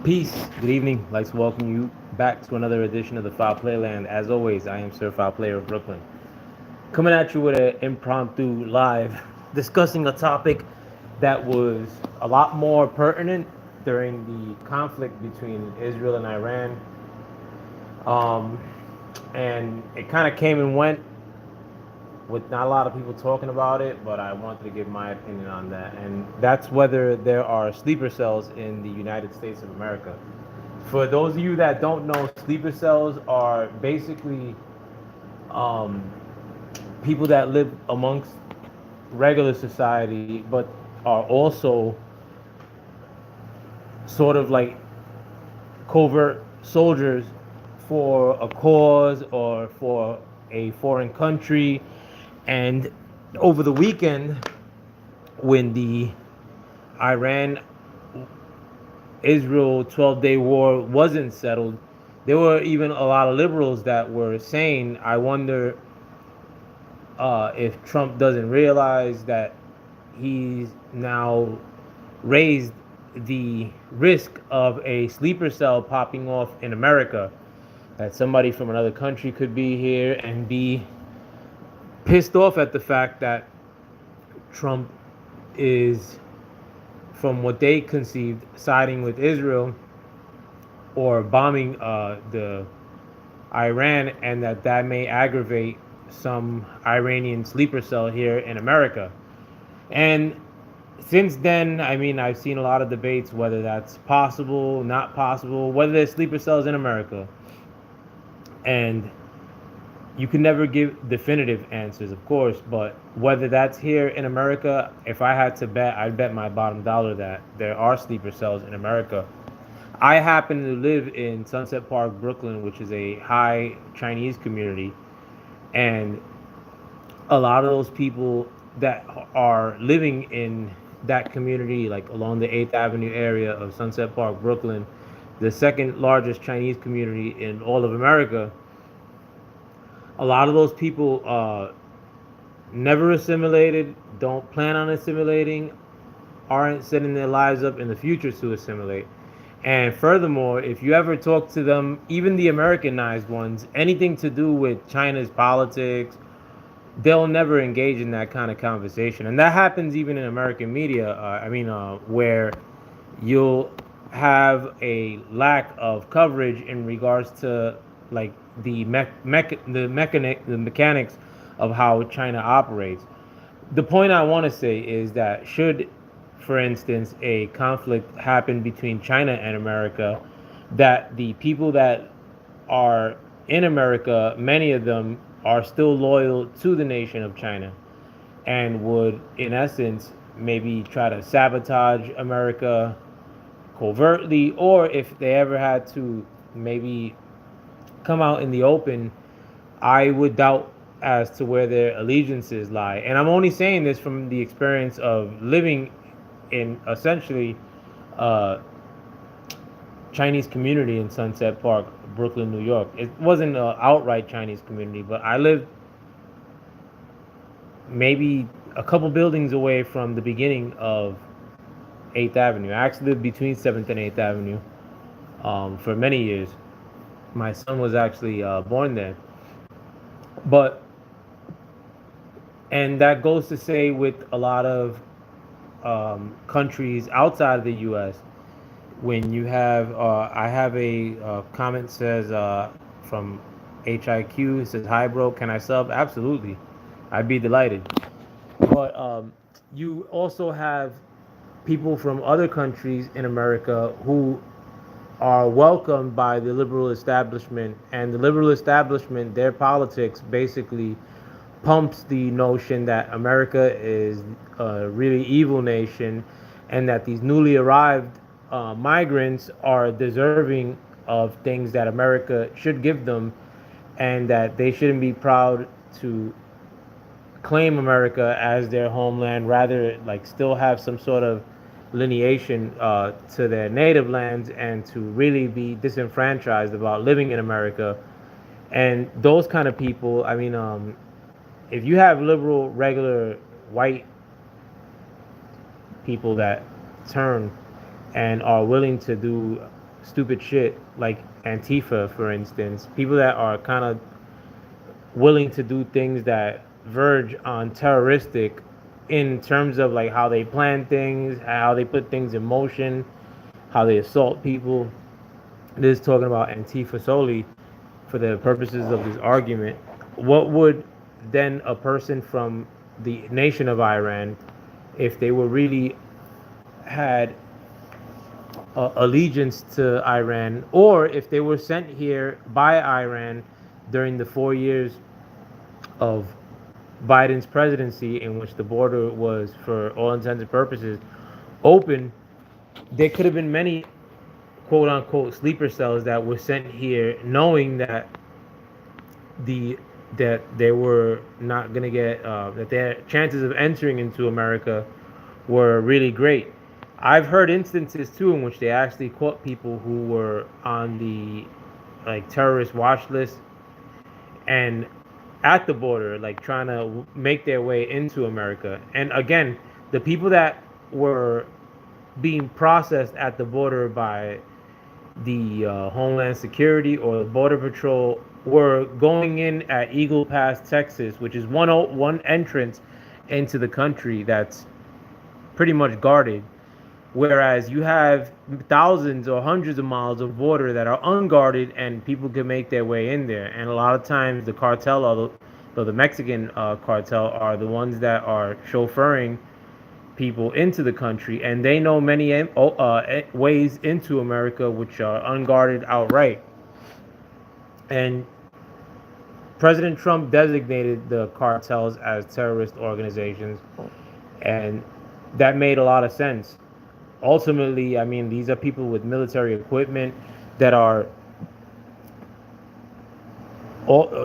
Peace. Good evening. I'd like to welcome you back to another edition of the Foul Playland. As always, I am Sir Foul Player of Brooklyn, coming at you with an impromptu live, discussing a topic that was a lot more pertinent during the conflict between Israel and Iran. Um, and it kind of came and went with not a lot of people talking about it, but I wanted to give my opinion on that. And that's whether there are sleeper cells in the United States of America. For those of you that don't know, sleeper cells are basically um, people that live amongst regular society, but are also sort of like covert soldiers for a cause or for a foreign country. And over the weekend, when the Iran Israel 12-day war wasn't settled, there were even a lot of liberals that were saying, I wonder if Trump doesn't realize that he's now raised the risk of a sleeper cell popping off in America, that somebody from another country could be here and be pissed off at the fact that Trump is, from what they conceived, siding with Israel or bombing the Iran, and that may aggravate some Iranian sleeper cell here in America. And since then, I mean, I've seen a lot of debates whether that's possible, not possible, whether there's sleeper cells in America. And you can never give definitive answers, of course, but whether that's here in America, if I had to bet, I'd bet my bottom dollar that there are sleeper cells in America. I happen to live in Sunset Park, Brooklyn, which is a high Chinese community, and a lot of those people that are living in that community, like along the 8th Avenue area of Sunset Park, Brooklyn, the second largest Chinese community in all of America, a lot of those people never assimilated, don't plan on assimilating, aren't setting their lives up in the future to assimilate. And furthermore, if you ever talk to them, even the Americanized ones, anything to do with China's politics, they'll never engage in that kind of conversation. And that happens even in American media. Where you'll have a lack of coverage in regards to like the mechanics of how China operates. The point I want to say is that should, for instance, a conflict happen between China and America, that the people that are in America, many of them are still loyal to the nation of China and would, in essence, maybe try to sabotage America covertly, or if they ever had to maybe come out in the open, I would doubt as to where their allegiances lie. And I'm only saying this from the experience of living in essentially uh, Chinese community in Sunset Park, Brooklyn, New York. It wasn't an outright Chinese community, but I lived maybe a couple buildings away from the beginning of 8th Avenue. I actually lived between 7th and 8th Avenue for many years. My son was actually born there. But, and that goes to say with a lot of countries outside of the U.S., when you have, I have a comment says from HIQ, it says, hi, bro, can I sub? Absolutely. I'd be delighted. But you also have people from other countries in America who are welcomed by the liberal establishment, and the liberal establishment, their politics basically pumps the notion that America is a really evil nation, and that these newly arrived migrants are deserving of things that America should give them, and that they shouldn't be proud to claim America as their homeland, rather like still have some sort of lineation to their native lands, and to really be disenfranchised about living in America. And those kind of people, if you have liberal, regular white people that turn and are willing to do stupid shit like Antifa, for instance. People that are kind of willing to do things that verge on terroristic in terms of like how they plan things, how they put things in motion, how they assault people. This is talking about Antifa solely for the purposes of this argument. What would then a person from the nation of Iran, if they were really had allegiance to Iran, or if they were sent here by Iran during the 4 years of Biden's presidency, in which the border was, for all intents and purposes, open, there could have been many quote unquote sleeper cells that were sent here knowing that the that they were not going to get that their chances of entering into America were really great. I've heard instances too in which they actually caught people who were on the like terrorist watch list and at the border, like trying to make their way into America. And again, the people that were being processed at the border by the Homeland Security or the Border Patrol were going in at Eagle Pass, Texas, which is one entrance into the country that's pretty much guarded. Whereas you have thousands or hundreds of miles of border that are unguarded and people can make their way in there. And a lot of times the cartel, or the Mexican cartel, are the ones that are chauffeuring people into the country, and they know many ways into America which are unguarded outright. And President Trump designated the cartels as terrorist organizations, and that made a lot of sense. Ultimately, I mean, these are people with military equipment that are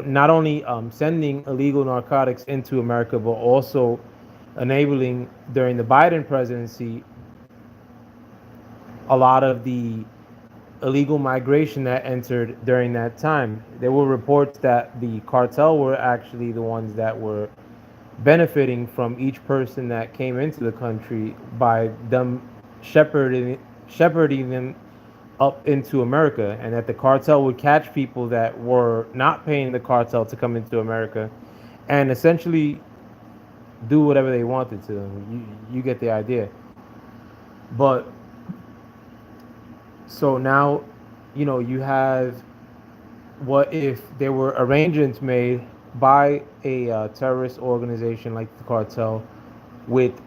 not only sending illegal narcotics into America, but also enabling during the Biden presidency a lot of the illegal migration that entered during that time. There were reports that the cartel were actually the ones that were benefiting from each person that came into the country by them shepherding them up into America, and that the cartel would catch people that were not paying the cartel to come into America and essentially do whatever they wanted to them. You get the idea. But so now, you have, what if there were arrangements made by a terrorist organization like the cartel with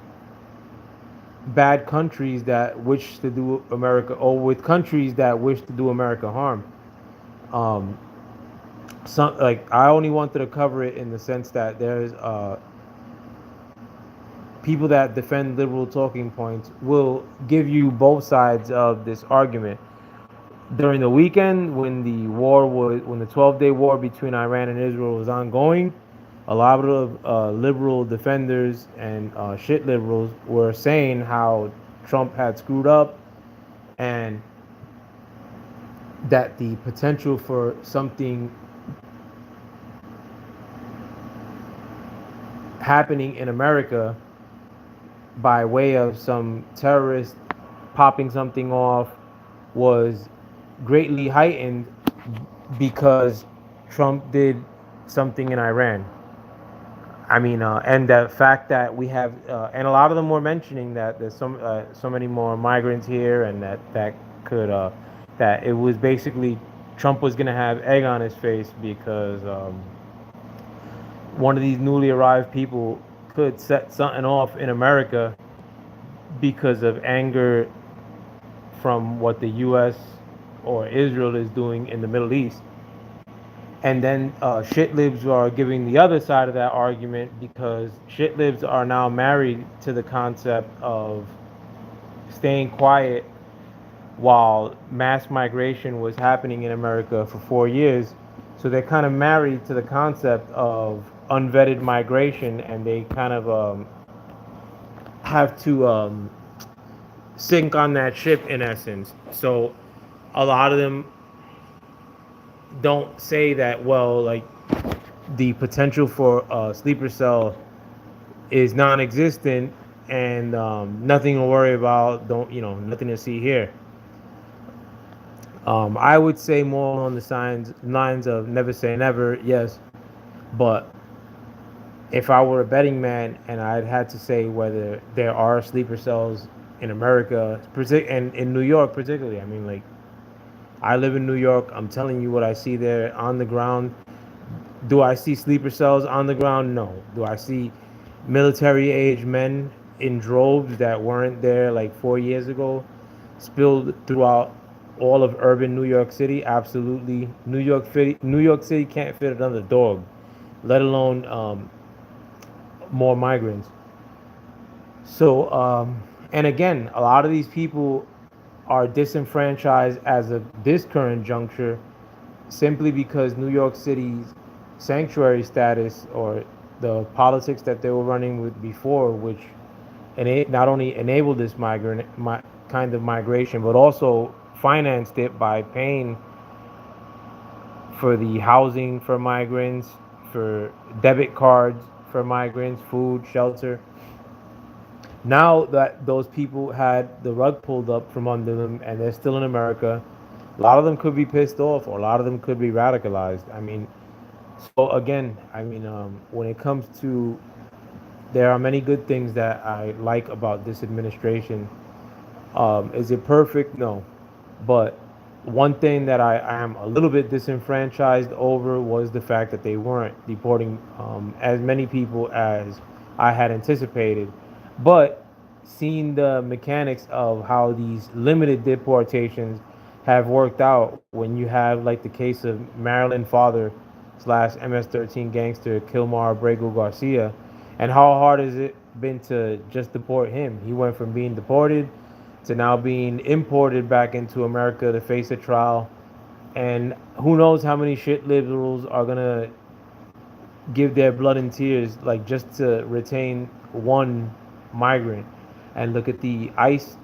bad countries that wish to do America, or with countries that wish to do America harm. Um, some, like, I only wanted to cover it in the sense that there's people that defend liberal talking points will give you both sides of this argument. During the weekend, when the 12-day war between Iran and Israel was ongoing, a lot of liberal defenders and shit liberals were saying how Trump had screwed up, and that the potential for something happening in America by way of some terrorist popping something off was greatly heightened because Trump did something in Iran. I mean, and the fact that we have, and a lot of them were mentioning that there's so many more migrants here, and that could, that it was basically Trump was gonna have egg on his face because one of these newly arrived people could set something off in America because of anger from what the U.S. or Israel is doing in the Middle East. And then shit libs are giving the other side of that argument because shit libs are now married to the concept of staying quiet while mass migration was happening in America for 4 years. So they're kind of married to the concept of unvetted migration, and they kind of have to sink on that ship in essence. So a lot of them don't say that, well, like, the potential for a sleeper cell is non-existent, and nothing to worry about, don't, nothing to see here. I would say more on the lines of never say never, yes, but if I were a betting man and I'd had to say whether there are sleeper cells in America, and in New York particularly, I mean, like, I live in New York. I'm telling you what I see there on the ground. Do I see sleeper cells on the ground? No. Do I see military age men in droves that weren't there like 4 years ago, spilled throughout all of urban New York City? Absolutely. New York City can't fit another dog, let alone more migrants. So, and again, a lot of these people are disenfranchised as of this current juncture simply because New York City's sanctuary status, or the politics that they were running with before, which not only enabled this kind of migration, but also financed it by paying for the housing for migrants, for debit cards for migrants, food, shelter. Now that those people had the rug pulled up from under them and they're still in America, a lot of them could be pissed off, or a lot of them could be radicalized. I mean, so again, I mean, when it comes to, there are many good things that I like about this administration. Is it perfect? No. But one thing that I am a little bit disenfranchised over was the fact that they weren't deporting as many people as I had anticipated. But seeing the mechanics of how these limited deportations have worked out, when you have like the case of Maryland father slash MS-13 gangster Kilmar Abrego Garcia, and how hard has it been to just deport him? He went from being deported to now being imported back into America to face a trial. And who knows how many shit liberals are gonna give their blood and tears, like, just to retain one migrant. And look at the ICE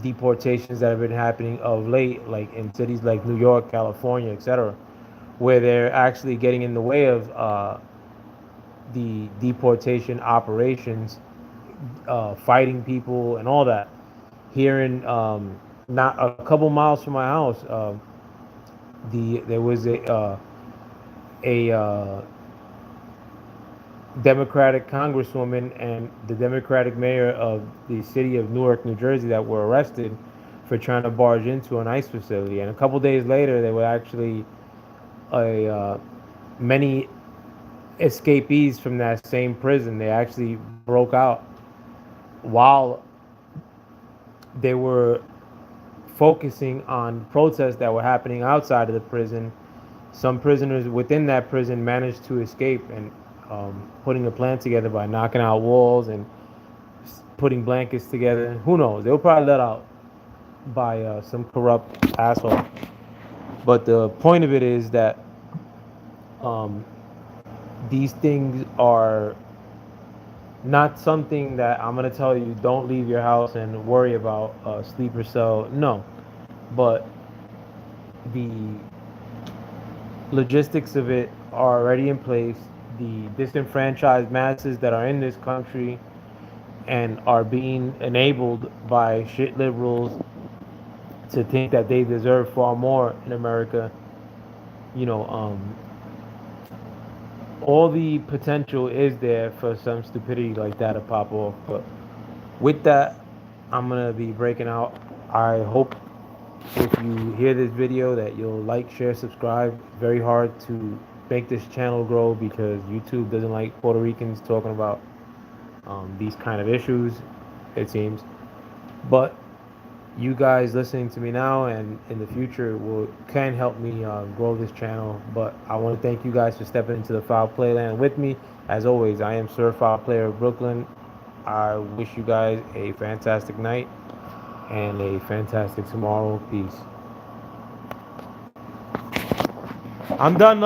deportations that have been happening of late, like in cities like New York, California, etc., where they're actually getting in the way of the deportation operations, fighting people and all that. Here in, not a couple miles from my house, there was a Democratic congresswoman and the Democratic mayor of the city of Newark, New Jersey, that were arrested for trying to barge into an ICE facility. And a couple days later, there were actually a many escapees from that same prison. They actually broke out while they were focusing on protests that were happening outside of the prison. Some prisoners within that prison managed to escape, and putting a plan together by knocking out walls and putting blankets together. Who knows? They were probably let out by some corrupt asshole. But the point of it is that um, these things are not something that I'm gonna tell you don't leave your house and worry about a sleeper cell. No, but the logistics of it are already in place. The disenfranchised masses that are in this country and are being enabled by shit liberals to think that they deserve far more in America. You know, all the potential is there for some stupidity like that to pop off. But with that, I'm gonna be breaking out. I hope if you hear this video that you'll like, share, subscribe. Very hard to make this channel grow because YouTube doesn't like Puerto Ricans talking about these kind of issues, it seems. But you guys listening to me now and in the future can help me grow this channel. But I want to thank you guys for stepping into the Foul Playland with me. As always, I am Sir Foul Player of Brooklyn. I wish you guys a fantastic night and a fantastic tomorrow. Peace. I'm done.